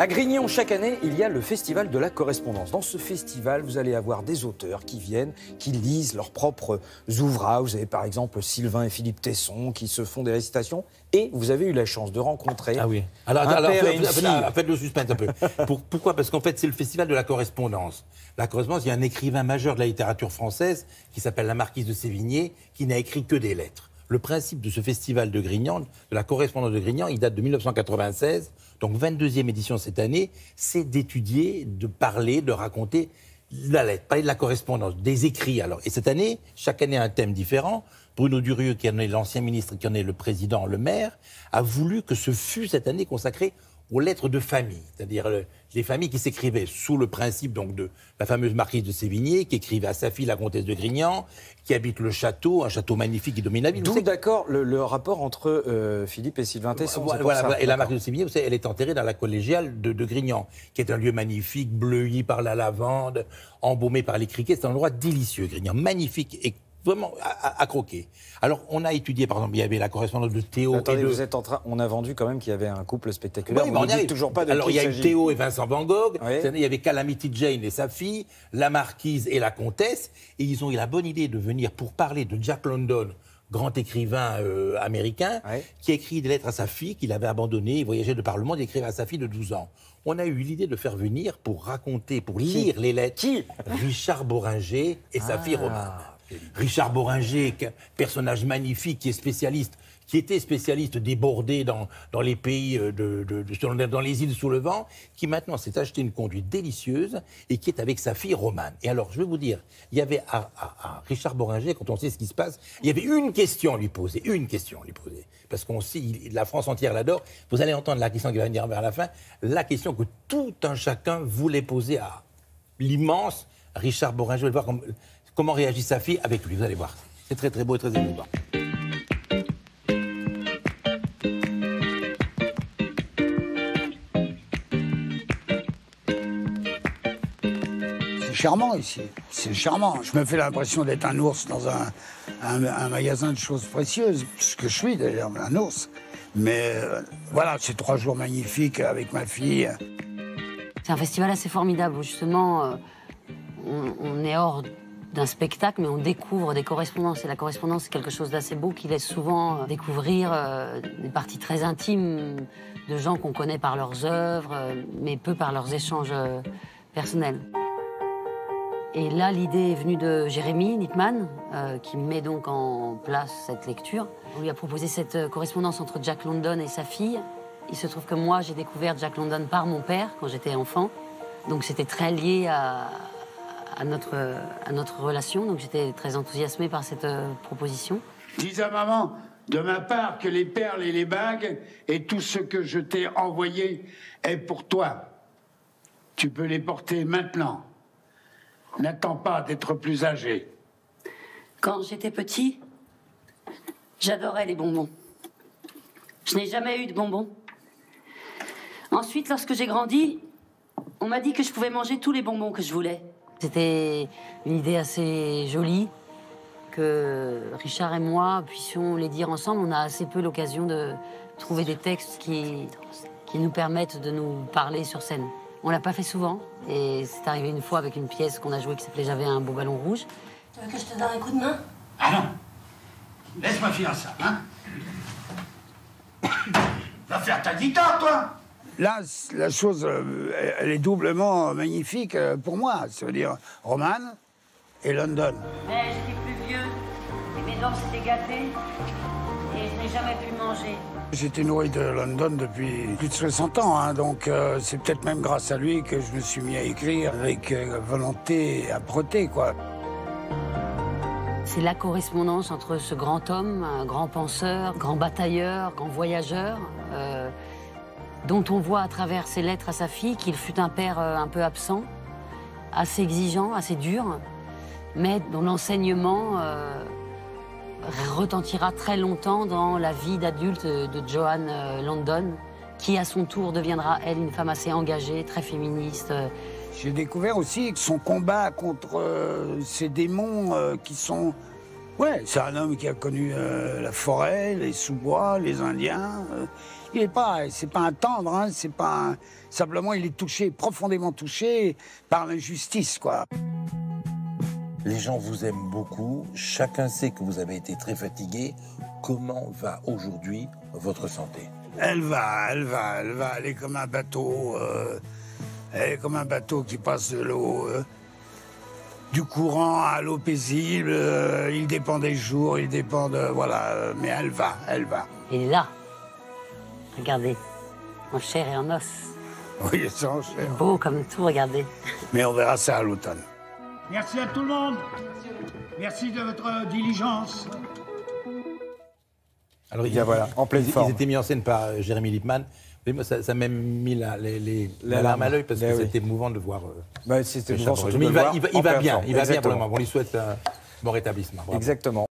À Grignon, chaque année, il y a le Festival de la correspondance. Dans ce festival, vous allez avoir des auteurs qui viennent, qui lisent leurs propres ouvrages. Vous avez par exemple Sylvain et Philippe Tesson qui se font des récitations. Et vous avez eu la chance de rencontrer un père et une fille. Faites le suspense un peu. Pourquoi? Parce qu'en fait, c'est le Festival de la correspondance. La correspondance, il y a un écrivain majeur de la littérature française qui s'appelle la Marquise de Sévigné, qui n'a écrit que des lettres. Le principe de ce festival de Grignan, de la correspondance de Grignan, il date de 1996, donc 22e édition cette année, c'est d'étudier, de parler, de raconter la lettre, parler de la correspondance, des écrits. Alors, et cette année, chaque année un thème différent. Bruno Durieux, qui en est l'ancien ministre, qui en est le président, le maire, a voulu que ce fût cette année consacré aux lettres de famille, c'est-à-dire les familles qui s'écrivaient sous le principe donc de la fameuse marquise de Sévigné, qui écrivait à sa fille, la comtesse de Grignan, qui habite le château, un château magnifique qui domine la ville. D'où d'accord le rapport entre Philippe et Sylvain Tesson. Voilà, et la marquise de Sévigné, vous savez, elle est enterrée dans la collégiale de Grignan, qui est un lieu magnifique, bleui par la lavande, embaumé par les criquets. C'est un endroit délicieux, Grignan, magnifique et vraiment à croquer. Alors, on a étudié, par exemple, il y avait la correspondance de Théo. Attendez, vous êtes en train. On a vendu quand même qu'il y avait un couple spectaculaire. Oui, mais on n'y arrive toujours pas. Alors, il y a eu Théo et Vincent Van Gogh. Oui. Il y avait Calamity Jane et sa fille, la marquise et la comtesse. Et ils ont eu la bonne idée de venir pour parler de Jack London, grand écrivain américain, qui a écrit des lettres à sa fille, qu'il avait abandonnée, il voyageait de par le monde, il écrivait à sa fille de 12 ans. On a eu l'idée de le faire venir pour raconter, pour lire les lettres. Qui? Richard Boringer et sa fille Romane. Richard Boringer, personnage magnifique, qui était spécialiste des bordées dans les pays, dans les îles sous le vent, qui maintenant s'est acheté une conduite délicieuse et qui est avec sa fille Romane. Et alors, je vais vous dire, il y avait à Richard Boringer, quand on sait ce qui se passe, il y avait une question à lui poser, parce qu'on sait, la France entière l'adore. Vous allez entendre la question qui va venir vers la fin, la question que tout un chacun voulait poser à l'immense Richard Boringer. Vous allez voir comment réagit sa fille avec lui, vous allez voir. C'est très très beau et très émouvant. C'est charmant ici, c'est charmant. Je me fais l'impression d'être un ours dans un magasin de choses précieuses, ce que je suis d'ailleurs, un ours. Mais voilà, c'est 3 jours magnifiques avec ma fille. C'est un festival assez formidable où justement on est hors d'un spectacle, mais on découvre des correspondances. Et la correspondance, c'est quelque chose d'assez beau qui laisse souvent découvrir des parties très intimes de gens qu'on connaît par leurs œuvres, mais peu par leurs échanges personnels. Et là, l'idée est venue de Jérémy Nittmann, qui met donc en place cette lecture. On lui a proposé cette correspondance entre Jack London et sa fille. Il se trouve que moi, j'ai découvert Jack London par mon père, quand j'étais enfant. Donc c'était très lié à notre relation, donc j'étais très enthousiasmée par cette proposition. Dis à maman, de ma part, que les perles et les bagues et tout ce que je t'ai envoyé est pour toi. Tu peux les porter maintenant. N'attends pas d'être plus âgé. Quand j'étais petit, j'adorais les bonbons. Je n'ai jamais eu de bonbons. Ensuite, lorsque j'ai grandi, on m'a dit que je pouvais manger tous les bonbons que je voulais. C'était une idée assez jolie, que Richard et moi puissions les dire ensemble. On a assez peu l'occasion de trouver des textes qui nous permettent de nous parler sur scène. On l'a pas fait souvent, et c'est arrivé une fois avec une pièce qu'on a jouée qui s'appelait « J'avais un beau ballon rouge ». Tu veux que je te donne un coup de main? Ah non. Laisse-moi finir ça, hein. Va faire ta guitare, toi. Là, la chose, elle est doublement magnifique pour moi. Ça veut dire Romane et London. Mais j'étais plus vieux, et mes dents s'étaient gâtées, et je n'ai jamais pu manger. J'étais nourri de London depuis plus de 60 ans, hein, donc c'est peut-être même grâce à lui que je me suis mis à écrire avec volonté et âpreté, quoi. C'est la correspondance entre ce grand homme, un grand penseur, grand batailleur, grand voyageur, dont on voit à travers ses lettres à sa fille qu'il fut un père un peu absent, assez exigeant, assez dur, mais dont l'enseignement retentira très longtemps dans la vie d'adulte de Joan London, qui à son tour deviendra, elle, une femme assez engagée, très féministe. J'ai découvert aussi son combat contre ces démons qui sont Ouais, c'est un homme qui a connu la forêt, les sous-bois, les Indiens. C'est pas un tendre, hein, c'est pas un... Simplement, il est touché, profondément touché par l'injustice, quoi. Les gens vous aiment beaucoup. Chacun sait que vous avez été très fatigué. Comment va aujourd'hui votre santé? Elle va aller comme un bateau. Elle est comme un bateau qui passe de l'eau, du courant à l'eau paisible. Il dépend des jours, il dépend de... Voilà, mais elle va. Il est là. Regardez, en chair et en os. Oui, c'est en chair. Beau comme tout, regardez. Mais on verra ça à l'automne. Merci à tout le monde. Merci de votre diligence. Alors, voilà, en pleine forme. Ils étaient mis en scène par Jérémy Lippmann. Mais moi, ça m'a même mis la larme à l'œil parce que c'était émouvant de voir. C'était émouvant, surtout mais de le voir il en va pleine bien, forme. il va bien Exactement. vraiment. On lui souhaite un bon rétablissement. Bravo. Exactement.